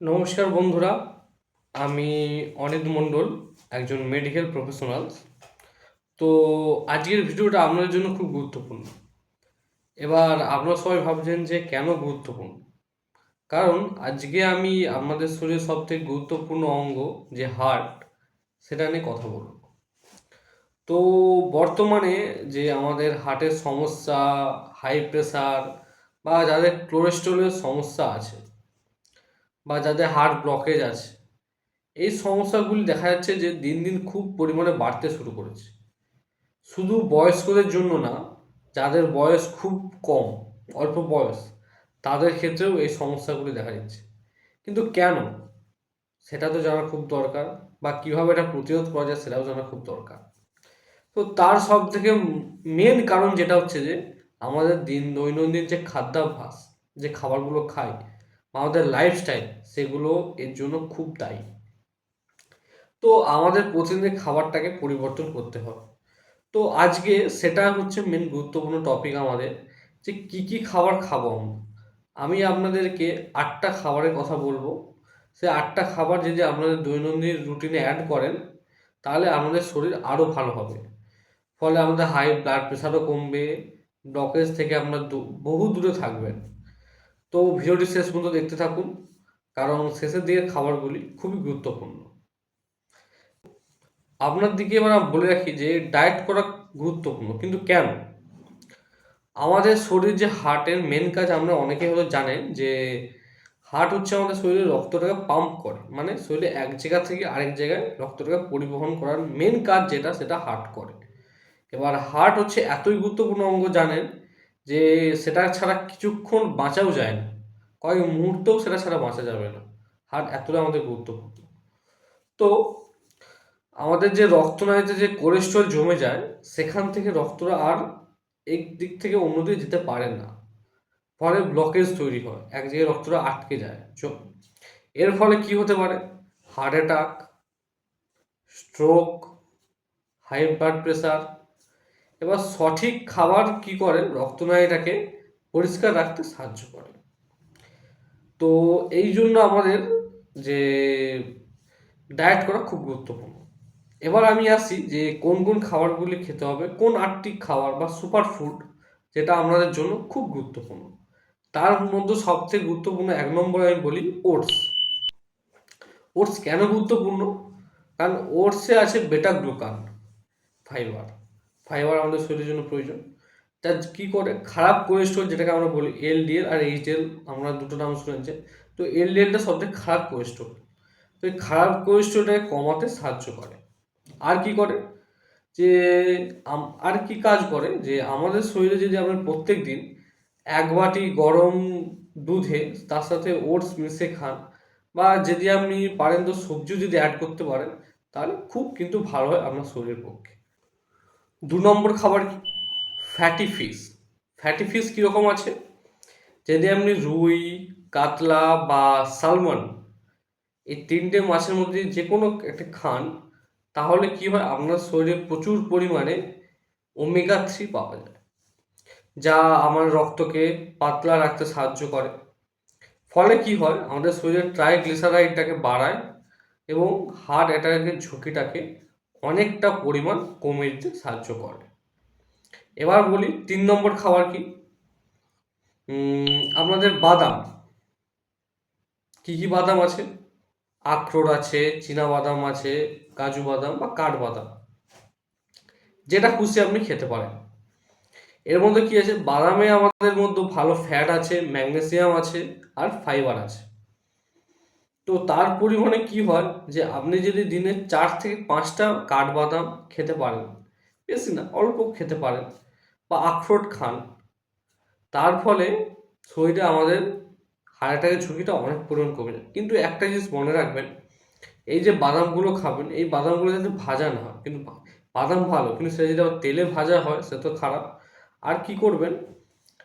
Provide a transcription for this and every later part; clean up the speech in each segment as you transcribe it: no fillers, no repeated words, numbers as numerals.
নমস্কার বন্ধুরা, আমি অনিত মণ্ডল, একজন মেডিকেল প্রফেশনাল। তো আজকের ভিডিওটা আপনাদের জন্য খুব গুরুত্বপূর্ণ। এবার আপনারা সবাই ভাবছেন যে কেন গুরুত্বপূর্ণ? কারণ আজকে আমি আমাদের শরীরের সবথেকে গুরুত্বপূর্ণ অঙ্গ যে হার্ট, সেটা নিয়ে কথা বলব। তো বর্তমানে যে আমাদের হার্টের সমস্যা, হাই প্রেশার বা যাদের কোলেস্টেরলের সমস্যা আছে বা যাদের হার্ট ব্লকেজ আছে, এই সমস্যাগুলি দেখা যাচ্ছে যে দিন দিন খুব পরিমাণে বাড়তে শুরু করেছে। শুধু বয়স্কদের জন্য না, যাদের বয়স খুব কম, অল্প বয়স, তাদের ক্ষেত্রেও এই সমস্যাগুলি দেখা যাচ্ছে। কিন্তু কেন, সেটা তো জানা খুব দরকার, বা কীভাবে এটা প্রতিরোধ করা যায় সেটাও জানা খুব দরকার। তো তার সব থেকে মেন কারণ যেটা হচ্ছে যে আমাদের দৈনন্দিন যে খাদ্যাভ্যাস, যে খাবারগুলো খাই, আমাদের লাইফস্টাইল, সেগুলো এর জন্য খুব দায়ী। তো আমাদের প্রতিদিনের খাবারটাকে পরিবর্তন করতে হবে। তো আজকে সেটা হচ্ছে মেন গুরুত্বপূর্ণ টপিক আমাদের, যে কি কি খাবার খাবো আমরা। আমি আপনাদেরকে 8টা খাবারের কথা বলবো। সেই 8টা খাবার যদি আপনাদের দৈনন্দিন রুটিনে অ্যাড করেন, তাহলে আমাদের শরীর আরও ভালো হবে। ফলে আমাদের হাই ব্লাড প্রেশারও কমবে, ব্লকেজ থেকে আপনার বহু দূরে থাকবেন। তো ভিডিওটি শেষ পর্যন্ত দেখতে থাকুন, কারণ শেষের দিকের খাবারগুলি খুবই গুরুত্বপূর্ণ। আপনার দিকে এবার আমি বলে রাখি যে ডায়েট করা গুরুত্বপূর্ণ, কিন্তু কেন? আমাদের শরীর যে হার্টের মেন কাজ, আমরা অনেকে হয়তো জানেন যে হার্ট হচ্ছে আমাদের শরীরে রক্তটাকে পাম্প করে, মানে শরীরে এক জায়গা থেকে আরেক জায়গায় রক্তটাকে পরিবহন করার মেন কাজ যেটা, সেটা হার্ট করে। এবার হার্ট হচ্ছে এতই গুরুত্বপূর্ণ অঙ্গ, জানেন যে সেটা ছাড়া কিছুক্ষণ বাঁচাও যায় না, কয়েক মুহূর্তেও সেটা ছাড়া বাঁচা যাবে না। হার্ট এতটা আমাদের গুরুত্বপূর্ণ। তো আমাদের যে রক্তনালীতে যে কোলেস্ট্রল জমে যায়, সেখান থেকে রক্তটা আর এক দিক থেকে অন্য দিকে যেতে পারে না। ফলে ব্লকেজ তৈরি হয়, এক জায়গায় রক্তটা আটকে যায়। এর ফলে কি হতে পারে? Heart attack, stroke, high blood pressure. এবার সঠিক খাবার কি করে? রক্তনালীটাকে পরিষ্কার রাখতে সাহায্য করে। তো এই জন্য আমাদের যে ডায়েট করা খুব গুরুত্বপূর্ণ। এবার আমি আসি যে কোন কোন খাবারগুলি খেতে হবে, কোন 8টি খাবার বা সুপার ফুড যেটা আমাদের জন্য খুব গুরুত্বপূর্ণ। তার মধ্যে সবথেকে গুরুত্বপূর্ণ 1 নম্বরে আমি বলি ওটস। ওটস কেন গুরুত্বপূর্ণ? কারণ ওটসে আছে বেটা গ্লুকান, ফাইবার। ফাইবার আমাদের শরীরের জন্য প্রয়োজন। তা কী করে? খারাপ কোলেস্ট্রল, যেটাকে আমরা বলি এলডিএল আর এইচডিএল, আমরা দুটো নাম শুনেছি। তো এলডিএলটা সবথেকে খারাপ কোলেস্ট্রল। তো এই খারাপ কোলেস্ট্রলটাকে কমাতে সাহায্য করে। আর কি করে? যে আর কি কাজ করে, যে আমাদের শরীরে যদি আমরা প্রত্যেক দিন 1 বাটি গরম দুধে তার সাথে ওটস মিশে খান, বা যদি আপনি পারেন তো সবজিও যদি অ্যাড করতে পারেন, তাহলে খুব কিন্তু ভালো হয় আপনার শরীরের পক্ষে। 2 নম্বর খাবার কি? Fatty fish. ফ্যাটি ফিশ কীরকম আছে? যদি আপনি রুই, কাতলা বা সালমন, এই 3টে মাছের মধ্যে যে কোনো একটা খান, তাহলে কি হয়? আপনার শরীরে প্রচুর পরিমাণে ওমেগা 3 পাওয়া যায়, যা আমার রক্তকে পাতলা রাখতে সাহায্য করে। ফলে কি হয়? আমাদের শরীরে ট্রাইগ্লিসারাইডটাকে বাড়ায় এবং হার্ট অ্যাটাকের ঝুঁকিটাকে অনেকটা পরিমাণ কমে দিতে সাহায্য করে। এবার বলি 3 নম্বর খাবার কি? আপনাদের বাদাম। কি কি বাদাম আছে? আখরোট আছে, বাদাম আছে, কাজু বাদাম বা কাঠবাদাম, যেটা খুশি আপনি খেতে পারেন। এর মধ্যে কি আছে? বাদামে আমাদের মধ্যে ভালো ফ্যাট আছে, ম্যাগনেসিয়াম আছে, আর ফাইবার আছে। তো তার পরিমাণে কি হয়, যে আপনি যদি দিনে 4 থেকে 5টা কাঠবাদাম খেতে পারেন, বেশি না, অল্প খেতে পারেন, বা আখরোট খান, তার ফলে শরীরে আমাদের হার্ট অ্যাটাকের ঝুঁকিটা অনেক পরিমাণ কমে যায়। কিন্তু একটা জিনিস মনে রাখবেন, এই যে বাদামগুলো খাবেন, এই বাদামগুলো যাতে ভাজা না হয়। কিন্তু বাদাম ভালো, কিন্তু সেটা যদি আবার তেলে ভাজা হয়, সে তো খারাপ। আর কি করবেন,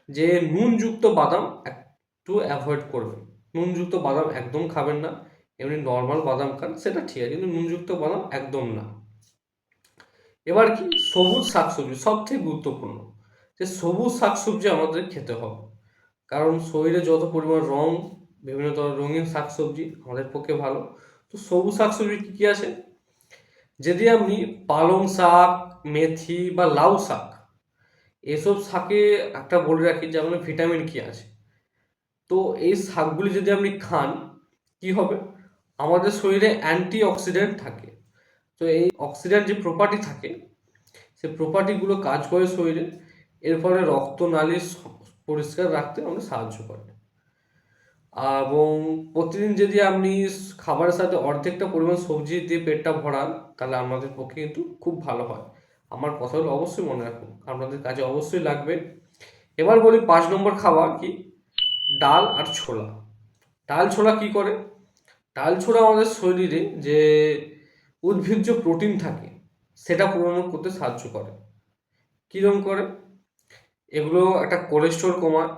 যে নুনযুক্ত বাদাম একটু অ্যাভয়েড করবেন। নুনযুক্ত বাদাম একদম খাবেন না। এমনি নর্মাল বাদাম খান, সেটা ঠিক আছে, কিন্তু নুনযুক্ত বাদাম একদম না। এবার কি? সবুজ শাকসবজি সব থেকে গুরুত্বপূর্ণ। যে সবুজ শাকসবজি আমাদের খেতে হবে, কারণ শরীরে যত পরিমাণ রং বিভিন্ন ধরনের রঙিন শাকসবজি আমাদের পক্ষে ভালো। তো সবুজ শাকসবজি কী কী আছে? যদি আপনি পালং শাক, মেথি বা লাউ শাক, এসব শাকে একটা বলে রাখি যে আমাদের ভিটামিন কি আছে। তো এই শাকগুলি যদি আপনি খান, কি হবে? আমাদের শরীরে অ্যান্টি অক্সিডেন্ট থাকে। তো এই অক্সিডেন্ট যে প্রপার্টি থাকে, সেই প্রপার্টিগুলো কাজ করে শরীরে, এর ফলে রক্তনালী পরিষ্কার রাখতে আমাদের সাহায্য করে। এবং প্রতিদিন যদি আপনি খাবারের সাথে অর্ধেকটা পরিমাণ সবজি দিয়ে পেটটা ভরান, তাহলে আমাদের পক্ষে কিন্তু খুব ভালো হয়। আমার কথাগুলো অবশ্যই মনে রাখুন, আপনাদের কাজে অবশ্যই লাগবে। এবার বলি 5 নম্বর খাবার কি? ডাল আর ছোলা। ডাল ছোলা কি করে? ডাল ছোলা আমাদের শরীরে যে উদ্ভিজ্জ প্রোটিন থাকে, সেটা পূরণ করতে সাহায্য করে। কীরকম করে? এগুলো একটা কোলেস্ট্রল কমায়,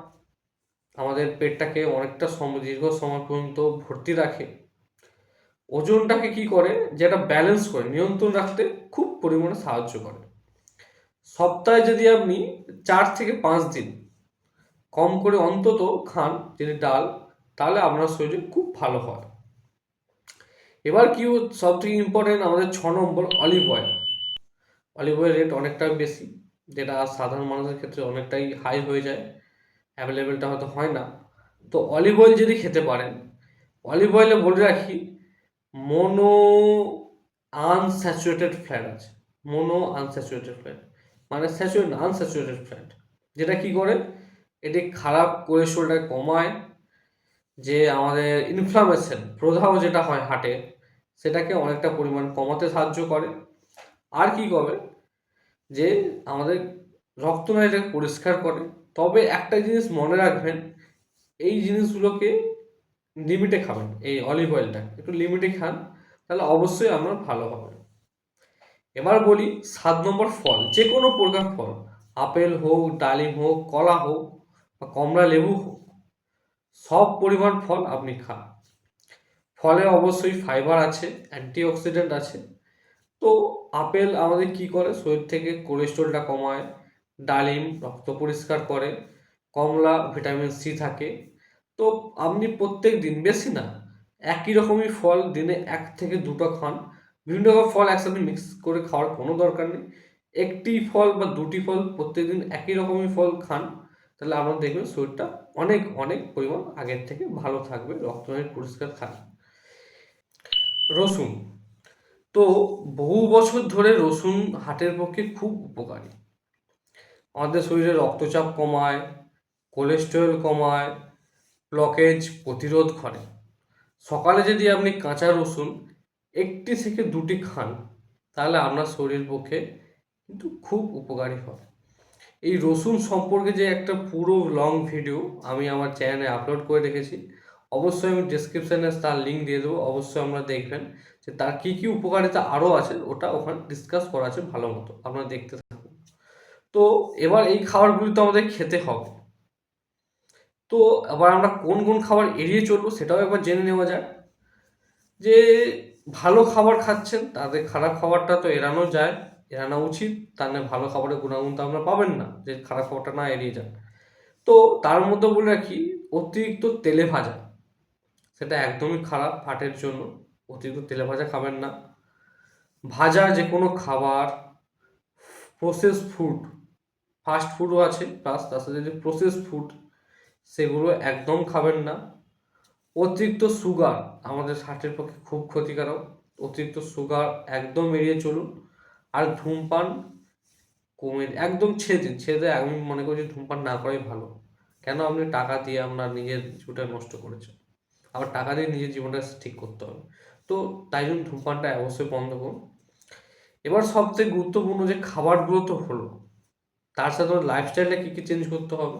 আমাদের পেটটাকে অনেকটা দীর্ঘ সময় পর্যন্ত ভর্তি রাখে। ওজনটাকে কি করে? যেটা ব্যালেন্স করে, নিয়ন্ত্রণ রাখতে খুব পরিমাণে সাহায্য করে। সপ্তাহে যদি আপনি 4 থেকে 5 দিন কম করে অন্তত খান যদি ডাল, তাহলে আপনার শরীরে খুব ভালো হয়। এবার কি সব থেকে ইম্পর্টেন্ট, আমাদের 6 নম্বর olive oil. Olive oil rate অনেকটা বেশি, যেটা সাধারণ মানুষের ক্ষেত্রে অনেকটাই হাই হয়ে যায়, অ্যাভেলেবেলটা হয়তো হয় না। তো অলিভ অয়েল যদি খেতে পারেন, অলিভ অয়েলে বলে রাখি মোনো আনস্যাচুরেটেড ফ্যাট আছে। মোনো আনস্যাচুরেটেড ফ্যাট মানে স্যাচুরেট না, আনস্যাচুরেটেড ফ্যাট। যেটা কি করে? এটি খারাপ কোলেস্ট্রলটাকে কমায়, যে আমাদের ইনফ্লামেশন প্রদাহ যেটা হয় হার্টে, সেটাকে অনেকটা পরিমাণ কমাতে সাহায্য করে। আর কি করে? যে আমাদের রক্তনালীটাকে পরিষ্কার করে। তবে একটা জিনিস মনে রাখবেন, এই জিনিসগুলোকে লিমিটে খাবেন। এই অলিভ অয়েলটা একটু লিমিটে খান, তাহলে অবশ্যই আপনার ভালো হবে। এবার বলি 7 নম্বর ফল, যে কোনো প্রকার ফল, আপেল হোক, ডালিম হোক, কলা হোক বা কমলা লেবু হোক, সব পরিমাণ ফল আপনি খান। ফলে অবশ্যই ফাইবার আছে, অ্যান্টিঅক্সিডেন্ট আছে। তো আপেল আমাদের কি করে? শরীর থেকে কোলেস্ট্রলটা কমায়। ডালিম রক্ত পরিষ্কার করে। কমলা ভিটামিন সি থাকে। তো আপনি প্রত্যেক দিন, বেশি না, একই রকমই ফল দিনে 1 থেকে 2টা খান। বিভিন্ন রকম ফল একসাথে মিক্স করে খাওয়ার কোনো দরকার নেই। একটি ফল বা 2টি ফল প্রত্যেকদিন একই রকমই ফল খান, তাহলে আপনার দেখবেন শরীরটা অনেক অনেক পরিমাণ আগের থেকে ভালো থাকবে, রক্তনালী পরিষ্কার থাকবে। রসুন। তো বহু বছর ধরে রসুন হার্টের পক্ষে খুব উপকারী। আমাদের শরীরে রক্তচাপ কমায়, কোলেস্টেরল কমায়, ব্লকেজ প্রতিরোধ করে। সকালে যদি আপনি কাঁচা রসুন 1 থেকে 2টি খান, তাহলে আপনার শরীরের পক্ষে কিন্তু খুব উপকারী হয়। এই রসুন সম্পর্কে যে একটা পুরো লং ভিডিও আমি আমার চ্যানেলে আপলোড করে রেখেছি, অবশ্যই আমি ডেসক্রিপশানে তার লিঙ্ক দিয়ে দেবো, অবশ্যই আপনারা দেখবেন যে তার কী কী উপকারিতা আরও আছে, ওটা ওখানে ডিসকাস করা আছে ভালো মতো, আপনারা দেখতে থাকুন। তো এবার এই খাবারগুলি তো আমাদের খেতে হবে। তো এবার আমরা কোন কোন খাবার এড়িয়ে চলবো সেটাও একবার জেনে নেওয়া যায়। যে ভালো খাবার খাচ্ছেন, তাদের খারাপ খাবারটা তো এড়ানো যায়, এড়ানো উচিত। তাহলে ভালো খাবারের গুণাগুণ তো আপনারা পাবেন না, যে খারাপ খাবারটা না এড়িয়ে যান। তো তার মধ্যে বলে রাখি, অতিরিক্ত তেলে ভাজা, সেটা একদমই খারাপ হার্টের জন্য। অতিরিক্ত তেলে ভাজা খাবেন না। ভাজা যে কোনো খাবার, প্রসেস ফুড, ফাস্ট ফুডও আছে প্লাস তার সাথে যে প্রসেস ফুড, সেগুলো একদম খাবেন না। অতিরিক্ত সুগার আমাদের হার্টের পক্ষে খুব ক্ষতিকারক, অতিরিক্ত সুগার একদম এড়িয়ে চলুন। আর ধূমপান কমে একদম ছেড়ে দিন, ছেড়ে দেয়। আমি মনে করি যে ধূমপান না করাই ভালো। কেন? আপনি টাকা দিয়ে আপনার নিজের জীবনটা নষ্ট করেছেন, আবার টাকা দিয়ে নিজের জীবনটা ঠিক করতে হবে। তো তাই জন্য ধূমপানটা অবশ্যই বন্ধ করুন। এবার সবথেকে গুরুত্বপূর্ণ যে খাবারগুলো তো হলো, তার সাথে লাইফস্টাইলটা কী কী চেঞ্জ করতে হবে।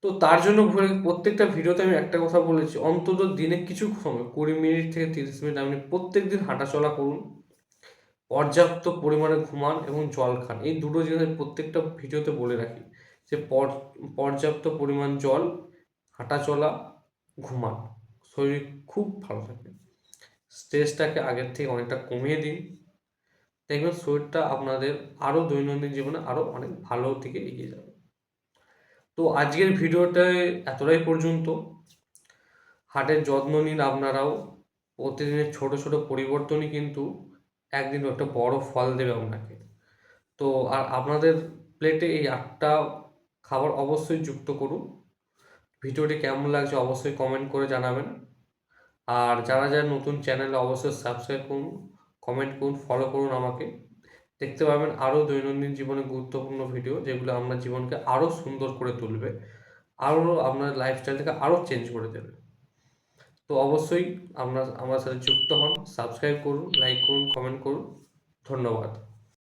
তো তার জন্য প্রত্যেকটা ভিডিওতে আমি একটা কথা বলেছি, অন্তত দিনে কিছু সময় 20 মিনিট থেকে 30 মিনিট আপনি প্রত্যেক দিন হাঁটাচলা করুন, পর্যাপ্ত পরিমাণে ঘুমান এবং জল খান। এই দুটো জিনিস আমি প্রত্যেকটা ভিডিওতে বলে রাখি, যে পর্যাপ্ত পরিমাণ জল, হাঁটাচলা, ঘুমান, শরীর খুব ভালো থাকে। স্ট্রেসটাকে আগের থেকে অনেকটা কমিয়ে দিন, দেখবেন শরীরটা আপনাদের আরও দৈনন্দিন জীবনে আরও অনেক ভালো দিকে এগিয়ে যাবে। তো আজকের ভিডিওটায় এতটাই পর্যন্ত। হার্টের যত্ন নিন আপনারাও। প্রতিদিনের ছোট ছোট পরিবর্তনই কিন্তু একদিন একটা বড় ফল দেবে আপনাকে। তো আর আপনাদের প্লেটে এই 8টা খাবার অবশ্যই যুক্ত করুন। ভিডিওটি কেমন লাগছে অবশ্যই কমেন্ট করে জানাবেন। আর যারা যারা নতুন চ্যানেলে অবশ্যই সাবস্ক্রাইব করুন, কমেন্ট করুন, ফলো করুন আমাকে। দেখতে পাবেন আরও দৈনন্দিন জীবনে গুরুত্বপূর্ণ ভিডিও, যেগুলো আপনার জীবনকে আরও সুন্দর করে তুলবে, আরও আপনার লাইফস্টাইলটাকে আরও চেঞ্জ করে দেবে। তো অবশ্যই আপনার আমার সাথে যুক্ত হন, সাবস্ক্রাইব করুন, লাইক করুন, কমেন্ট করুন। ধন্যবাদ।